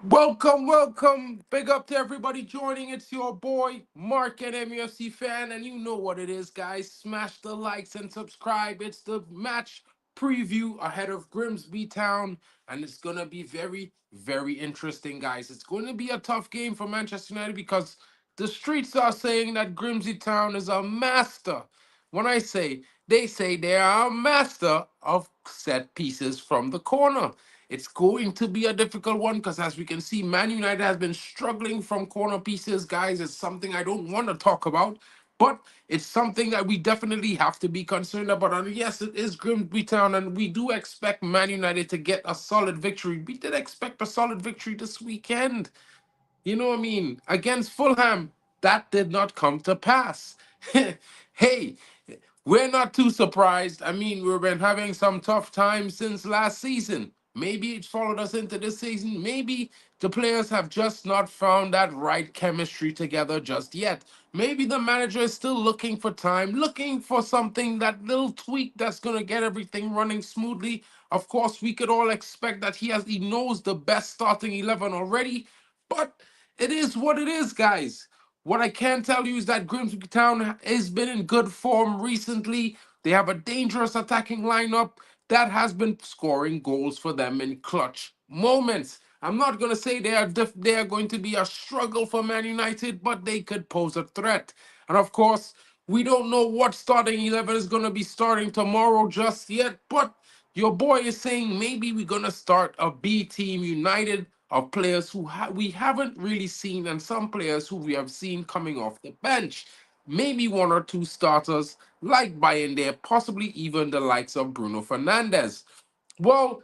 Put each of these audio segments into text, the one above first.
Welcome, welcome. Big up to everybody joining. It's your boy, MarkN MUFCFAN, and you know what it is, guys. Smash the likes and subscribe. It's the match preview ahead of Grimsby Town, and it's going to be very, very interesting, guys. It's going to be a tough game for Manchester United because the streets are saying that Grimsby Town is a master. When I say, they say they are a master of set pieces from the corner. It's going to be a difficult one because, as we can see, Man United has been struggling from corner pieces, guys. It's something I don't want to talk about, but it's something that we definitely have to be concerned about. And yes, it is Grimsby Town, and we do expect Man United to get a solid victory. We did expect a solid victory this weekend. You know what I mean? Against Fulham, that did not come to pass. Hey, we're not too surprised. I mean, we've been having some tough times since last season. Maybe it followed us into this season. Maybe the players have just not found that right chemistry together just yet. Maybe the manager is still looking for time, looking for something, that little tweak that's going to get everything running smoothly. Of course, we could all expect that he knows the best starting 11 already, but it is what it is, guys. What I can tell you is that Grimsby Town has been in good form recently. They have a dangerous attacking lineup that has been scoring goals for them in clutch moments. I'm not going to say they are going to be a struggle for Man United, but they could pose a threat. And of course, we don't know what starting 11 is going to be starting tomorrow just yet, but your boy is saying maybe we're going to start a B team United of players who we haven't really seen, and some players who we have seen coming off the bench. Maybe one or two starters like Bayern there, possibly even the likes of Bruno Fernandes. Well,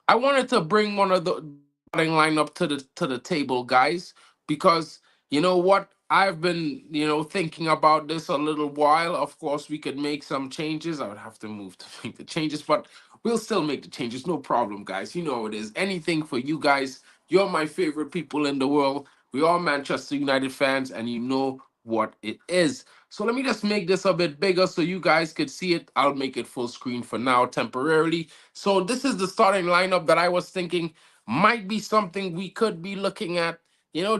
I wanted to bring one of the starting lineup to the table, guys, because you know what? I've been, thinking about this a little while. Of course, we could make some changes. I would have to move to make the changes, but we'll still make the changes. No problem, guys. You know how it is. Anything for you guys. You're my favorite people in the world. We are Manchester United fans, and you know what it is. So let me just make this a bit bigger so you guys could see it. I'll make it full screen for now temporarily. So this is the starting lineup that I was thinking might be something we could be looking at,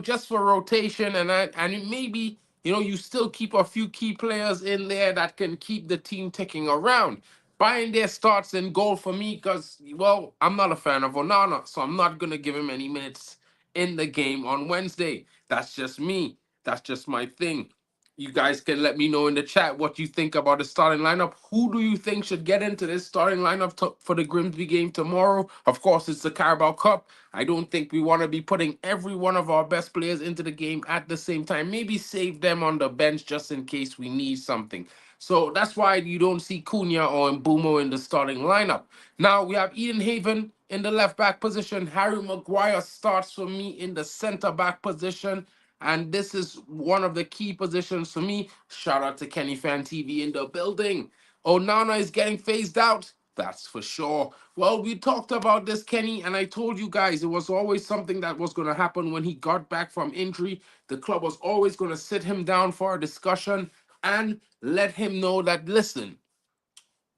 just for rotation, and maybe, you still keep a few key players in there that can keep the team ticking around. Buying their starts in goal for me because, well, I'm not a fan of Onana, so I'm not going to give him any minutes in the game on Wednesday. That's just me. That's just my thing. You guys can let me know in the chat what you think about the starting lineup. Who do you think should get into this starting lineup for the Grimsby game tomorrow? Of course, it's the Carabao Cup. I don't think we want to be putting every one of our best players into the game at the same time. Maybe save them on the bench just in case we need something. So that's why you don't see Cunha or Mbumo in the starting lineup. Now we have Eden Haven in the left back position. Harry Maguire starts for me in the center back position. And this is one of the key positions for me. Shout out to Kenny Fan TV in the building. Onana is getting phased out. That's for sure. Well, we talked about this, Kenny, and I told you guys it was always something that was going to happen when he got back from injury. The club was always going to sit him down for a discussion and let him know that, listen,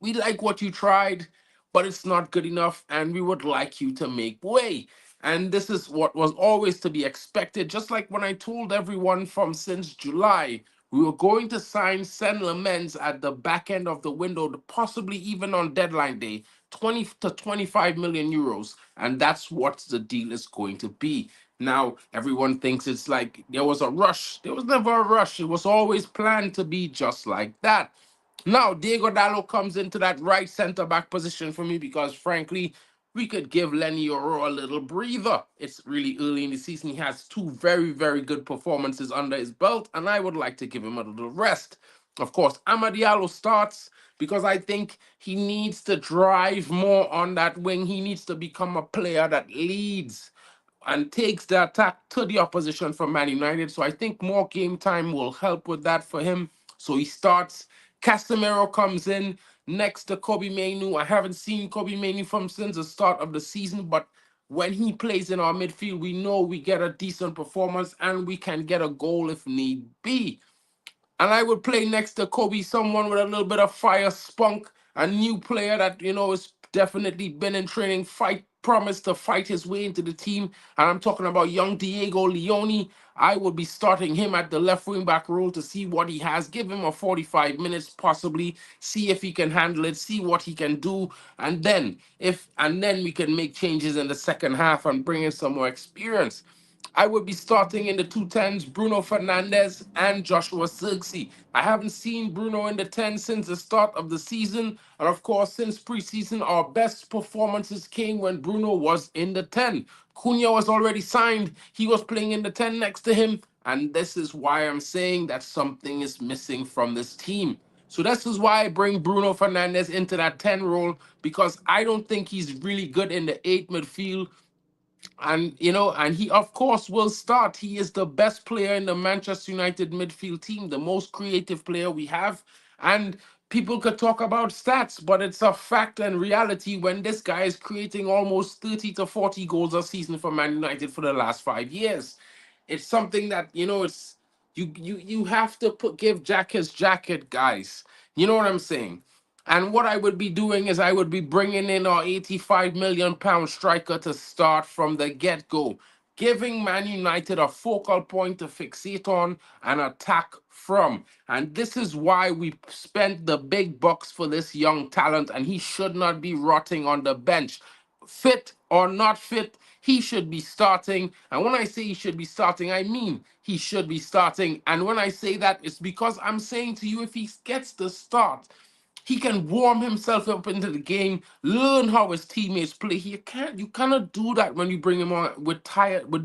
we like what you tried, but it's not good enough, and we would like you to make way. And this is what was always to be expected. Just like when I told everyone from since July, we were going to sign Sen Lamens at the back end of the window, possibly even on deadline day, 20 to 25 million euros. And that's what the deal is going to be. Now, everyone thinks it's like there was a rush. There was never a rush. It was always planned to be just like that. Now, Diego Dallo comes into that right center back position for me because, frankly, we could give Lenny Oro a little breather. It's really early in the season. He has two very, very good performances under his belt, and I would like to give him a little rest. Of course, Amadiallo starts because I think he needs to drive more on that wing. He needs to become a player that leads and takes the attack to the opposition from Man United. So I think more game time will help with that for him. So he starts. Casemiro comes in next to Kobe Mainu. I haven't seen Kobe Mainu from since the start of the season, but when he plays in our midfield, we know we get a decent performance and we can get a goal if need be. And I would play next to Kobe someone with a little bit of fire spunk, a new player that, is definitely been in training, fight promised to fight his way into the team, and I'm talking about young Diego Leone. I would be starting him at the left wing back role to see what he has. Give him a 45 minutes, possibly, see if he can handle it, see what he can do, and then we can make changes in the second half and bring in some more experience. I would be starting in the two tens Bruno Fernandez and Joshua Zirkzee. I haven't seen Bruno in the 10 since the start of the season. And of course, since preseason, our best performances came when Bruno was in the 10. Cunha was already signed. He was playing in the 10 next to him. And this is why I'm saying that something is missing from this team. So this is why I bring Bruno Fernandez into that 10 role, because I don't think he's really good in the 8 midfield. And he of course will start. He is the best player in the Manchester United midfield team, the most creative player we have. And people could talk about stats, but it's a fact and reality when this guy is creating almost 30 to 40 goals a season for Man United for the last 5 years. It's something that, it's you have to give Jack his jacket, guys. You know what I'm saying? And what I would be doing is I would be bringing in our 85 million pound striker to start from the get go, giving Man United a focal point to fixate on and attack from. And this is why we spent the big bucks for this young talent, and he should not be rotting on the bench. Fit or not fit, he should be starting. And when I say he should be starting, I mean he should be starting. And when I say that, it's because I'm saying to you, if he gets the start, he can warm himself up into the game, learn how his teammates play. You cannot do that when you bring him on with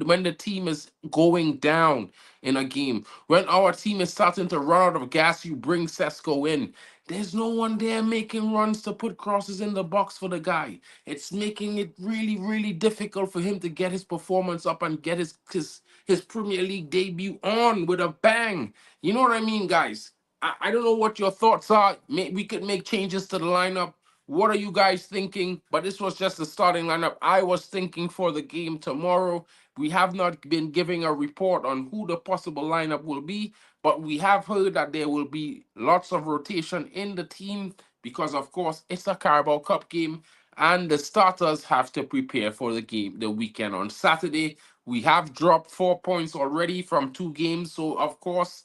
when the team is going down in a game. When our team is starting to run out of gas, you bring Sesko in. There's no one there making runs to put crosses in the box for the guy. It's making it really, really difficult for him to get his performance up and get his Premier League debut on with a bang. You know what I mean, guys? I don't know what your thoughts are. We could make changes to the lineup. What are you guys thinking? But this was just the starting lineup I was thinking for the game tomorrow. We have not been giving a report on who the possible lineup will be, but we have heard that there will be lots of rotation in the team because, of course, it's a Carabao Cup game and the starters have to prepare for the game the weekend on Saturday. We have dropped 4 points already from 2 games, so of course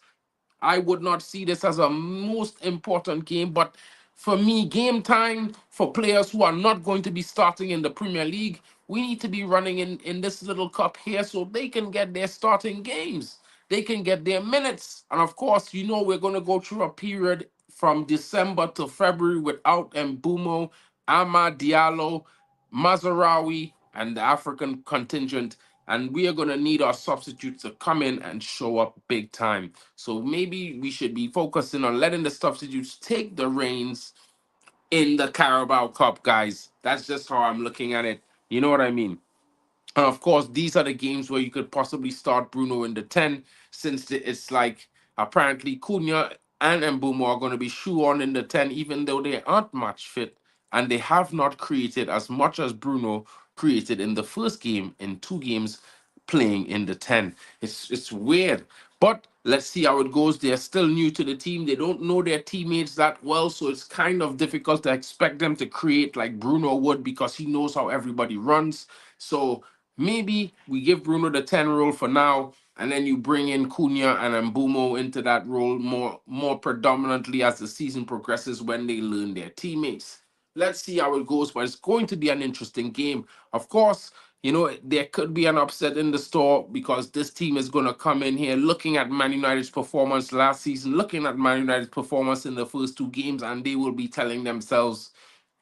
I would not see this as a most important game, but for me, game time for players who are not going to be starting in the Premier League, we need to be running in this little cup here so they can get their starting games. They can get their minutes. And of course, we're going to go through a period from December to February without Mbumo, Amad Diallo, Mazarawi, and the African contingent. And we are going to need our substitutes to come in and show up big time. So maybe we should be focusing on letting the substitutes take the reins in the Carabao Cup, guys. That's just how I'm looking at it. You know what I mean? And of course, these are the games where you could possibly start Bruno in the 10, since it's like apparently Cunha and Mbumo are going to be shoe on in the 10, even though they aren't match fit and they have not created as much as Bruno created in the first game in 2 games playing in the 10. It's weird. But let's see how it goes. They're still new to the team. They don't know their teammates that well, so it's kind of difficult to expect them to create like Bruno would because he knows how everybody runs. So maybe we give Bruno the 10 role for now, and then you bring in Cunha and Mbumo into that role more predominantly as the season progresses when they learn their teammates. Let's see how it goes, but it's going to be an interesting game. Of course, there could be an upset in the store because this team is going to come in here looking at Man United's performance last season, looking at Man United's performance in the first 2 games, and they will be telling themselves,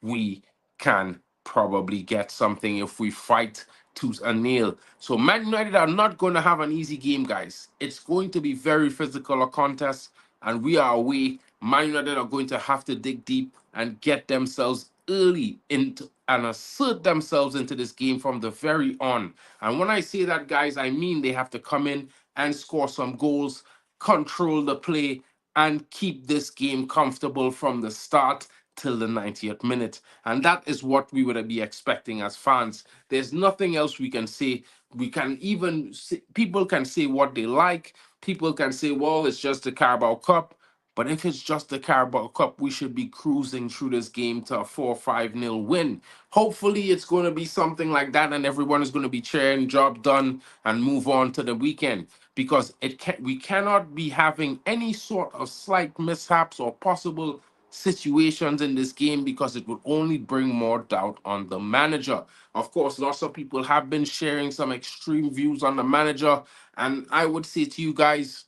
we can probably get something if we fight tooth and nail. So Man United are not going to have an easy game, guys. It's going to be very physical a contest, and we are away. Man United are going to have to dig deep and get themselves early into and assert themselves into this game from the very on. And when I say that, guys, I mean they have to come in and score some goals, control the play, and keep this game comfortable from the start till the 90th minute. And that is what we would be expecting as fans. There's nothing else we can say. We can even say, people can say what they like. People can say, well, it's just the Carabao Cup. But if it's just the Carabao Cup, we should be cruising through this game to a 4-5-0 win. Hopefully, it's going to be something like that, and everyone is going to be cheering, job done, and move on to the weekend. Because we cannot be having any sort of slight mishaps or possible situations in this game, because it would only bring more doubt on the manager. Of course, lots of people have been sharing some extreme views on the manager, and I would say to you guys,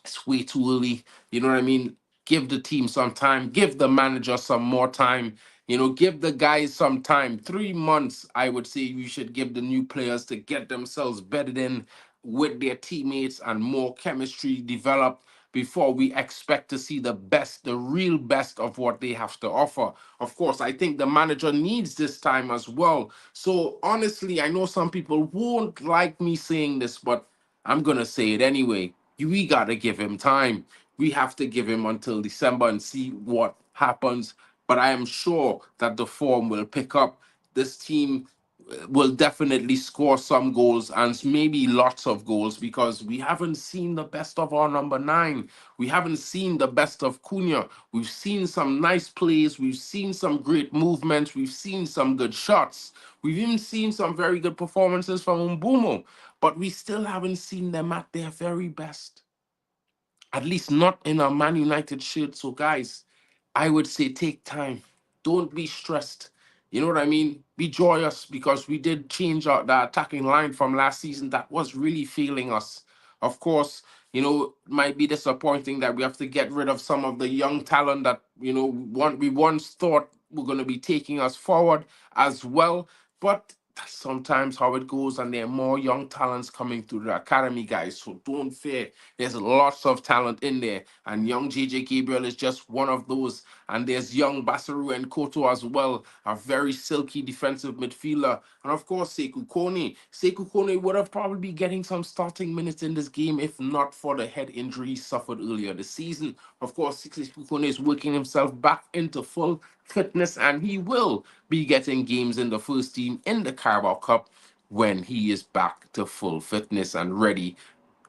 it's way too early. You know what I mean? Give the team some time. Give the manager some more time. Give the guys some time. 3 months, I would say you should give the new players to get themselves bedded in with their teammates and more chemistry developed before we expect to see the best, the real best of what they have to offer. Of course, I think the manager needs this time as well. So honestly, I know some people won't like me saying this, but I'm gonna say it anyway. We gotta give him time. We have to give him until December and see what happens. But I am sure that the form will pick up. This team will definitely score some goals, and maybe lots of goals, because we haven't seen the best of our number nine. We haven't seen the best of Cunha. We've seen some nice plays. We've seen some great movements. We've seen some good shots. We've even seen some very good performances from Umbumo, but we still haven't seen them at their very best, at least not in a Man United shirt. So, guys, I would say take time. Don't be stressed. You know what I mean? Be joyous, because we did change out the attacking line from last season that was really failing us. Of course, it might be disappointing that we have to get rid of some of the young talent that, we once thought were going to be taking us forward as well. But that's sometimes how it goes, and there are more young talents coming through the academy, guys. So don't fear. There's lots of talent in there, and young JJ Gabriel is just one of those. And there's young Basaru and Koto as well, a very silky defensive midfielder. And of course, Sekou Kone. Sekou Kone would have probably been getting some starting minutes in this game if not for the head injury he suffered earlier this season. Of course, Sekou Kone is working himself back into full fitness, and he will be getting games in the first team in the Carabao Cup when he is back to full fitness and ready,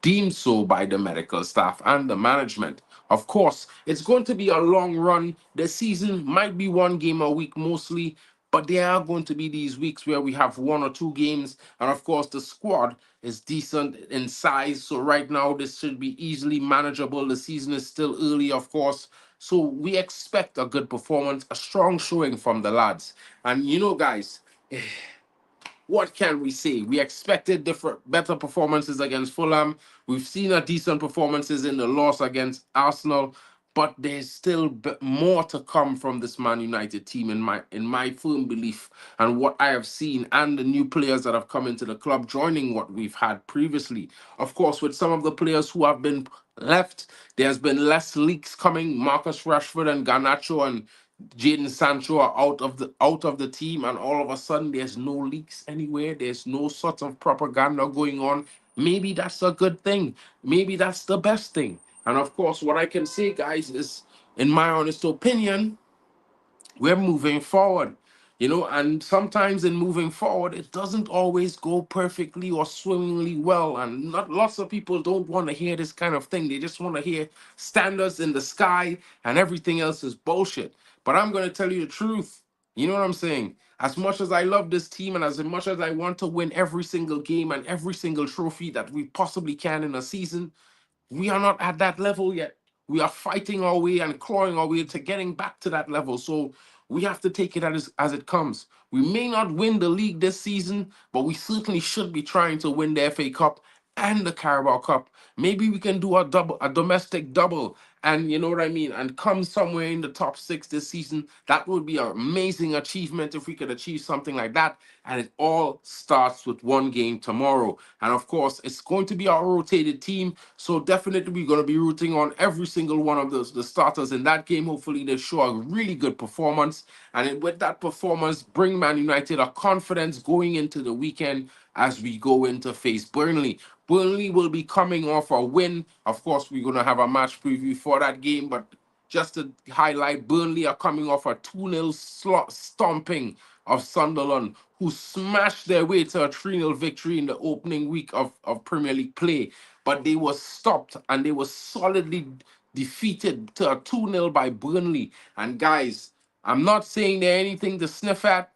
deemed so by the medical staff and the management. Of course, it's going to be a long run. The season might be one game a week mostly, but there are going to be these weeks where we have 1 or 2 games. And of course, the squad is decent in size. So right now, this should be easily manageable. The season is still early, of course. So we expect a good performance, a strong showing from the lads. And guys, what can we say? We expected better performances against Fulham. We've seen a decent performances in the loss against Arsenal, but there's still more to come from this Man United team, in my firm belief, and what I have seen, and the new players that have come into the club, joining what we've had previously. Of course, with some of the players who have been left, there's been less leaks coming. Marcus Rashford and Garnacho and Jaden Sancho are out of the team, and all of a sudden there's no leaks anywhere. There's no sort of propaganda going on. Maybe that's a good thing. Maybe that's the best thing. And of course, what I can say, guys, is, in my honest opinion, we're moving forward. And sometimes in moving forward, it doesn't always go perfectly or swimmingly well, and not lots of people don't want to hear this kind of thing. They just want to hear standards in the sky, and everything else is bullshit. But I'm going to tell you the truth. You know what I'm saying? As much as I love this team, and as much as I want to win every single game and every single trophy that we possibly can in a season, we are not at that level yet. We are fighting our way and clawing our way to getting back to that level. So we have to take it as it comes. We may not win the league this season, but we certainly should be trying to win the FA Cup and the Carabao Cup. Maybe we can do a domestic double, and you know what I mean, and come somewhere in the top six this season. That would be an amazing achievement if we could achieve something like that. And it all starts with one game tomorrow. And of course, it's going to be our rotated team. So definitely we're going to be rooting on every single one of the starters in that game. Hopefully they show a really good performance. And with that performance, bring Man United a confidence going into the weekend as we go into face Burnley. Burnley will be coming off a win. Of course, we're going to have a match preview for that game, but just to highlight, Burnley are coming off a 2-0 stomping of Sunderland, who smashed their way to a 3-0 victory in the opening week of Premier League play. But they were stopped, and they were solidly defeated to a 2-0 by Burnley. And guys, I'm not saying they're anything to sniff at,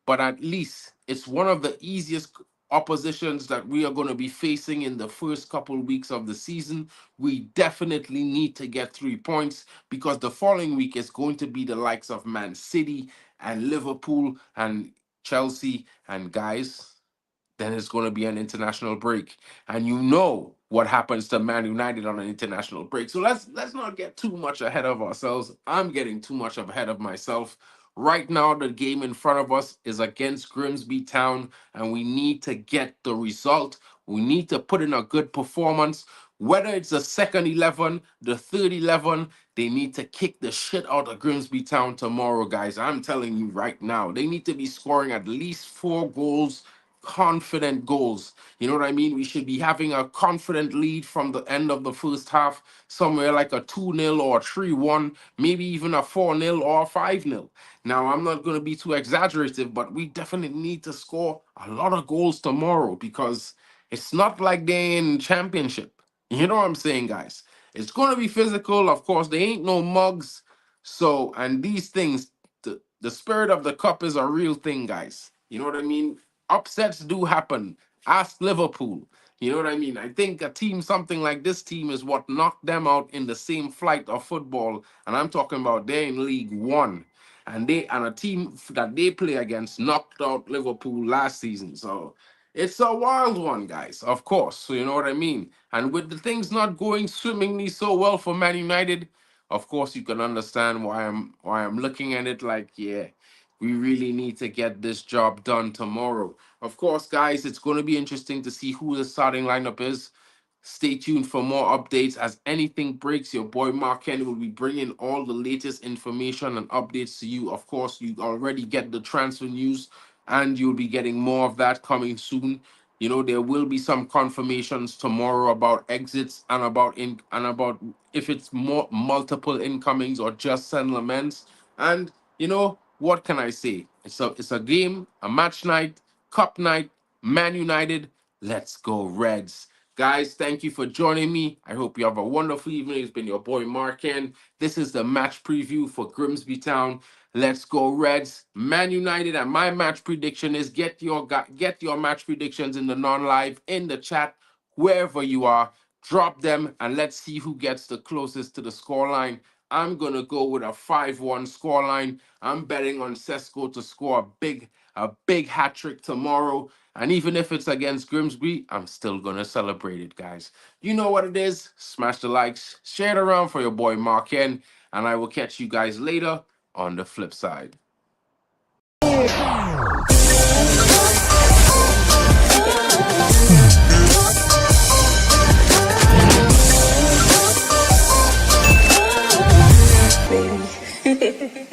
but at least it's one of the easiest oppositions that we are going to be facing in the first couple weeks of the season. We definitely need to get 3 points because the following week is going to be the likes of Man City and Liverpool and Chelsea. And guys, then it's going to be an international break, and you know what happens to Man United on an international break. So let's not get too much ahead of ourselves. I'm getting too much ahead of myself. Right now, the game in front of us is against Grimsby Town, and we need to get the result. We need to put in a good performance. Whether it's the second 11, the third 11, they need to kick the shit out of Grimsby Town tomorrow, guys. I'm telling you right now, they need to be scoring at least 4 goals, confident goals. You know what I mean? We should be having a confident lead from the end of the first half, somewhere like a 2-0 or 3-1, maybe even a 4-0 or a 5-0. Now, I'm not going to be too exaggerative, but we definitely need to score a lot of goals tomorrow because it's not like they're in championship. You know what I'm saying, guys? It's going to be physical. Of course, they ain't no mugs. So, and these things, the spirit of the cup is a real thing, guys. You know what I mean? Upsets do happen. Ask Liverpool. You know what I mean? I think a team, something like this team, is what knocked them out in the same flight of football. And I'm talking about they're in League One. And a team that they play against knocked out Liverpool last season. So it's a wild one, guys, of course. So you know what I mean? And with the things not going swimmingly so well for Man United, of course you can understand why I'm looking at it like, yeah, we really need to get this job done tomorrow. Of course, guys, it's going to be interesting to see who the starting lineup is. Stay tuned for more updates. As anything breaks, your boy MarkN will be bringing all the latest information and updates to you. Of course, you already get the transfer news, and you'll be getting more of that coming soon. You know, there will be some confirmations tomorrow about exits and about if it's more multiple incomings or just settlements. And you know, what can I say? It's a game, a match night, cup night, Man United. Let's go Reds. Guys, thank you for joining me. I hope you have a wonderful evening. It's been your boy MarkN. This is the match preview for Grimsby Town. Let's go Reds, Man United, and my match prediction is get your match predictions in the non-live in the chat wherever you are. Drop them and let's see who gets the closest to the scoreline. I'm gonna go with a 5-1 scoreline. I'm betting on Sesko to score a big hat trick tomorrow. And even if it's against Grimsby, I'm still gonna celebrate it, guys. You know what it is. Smash the likes, share it around for your boy MarkN, and I will catch you guys later on the flip side. Baby.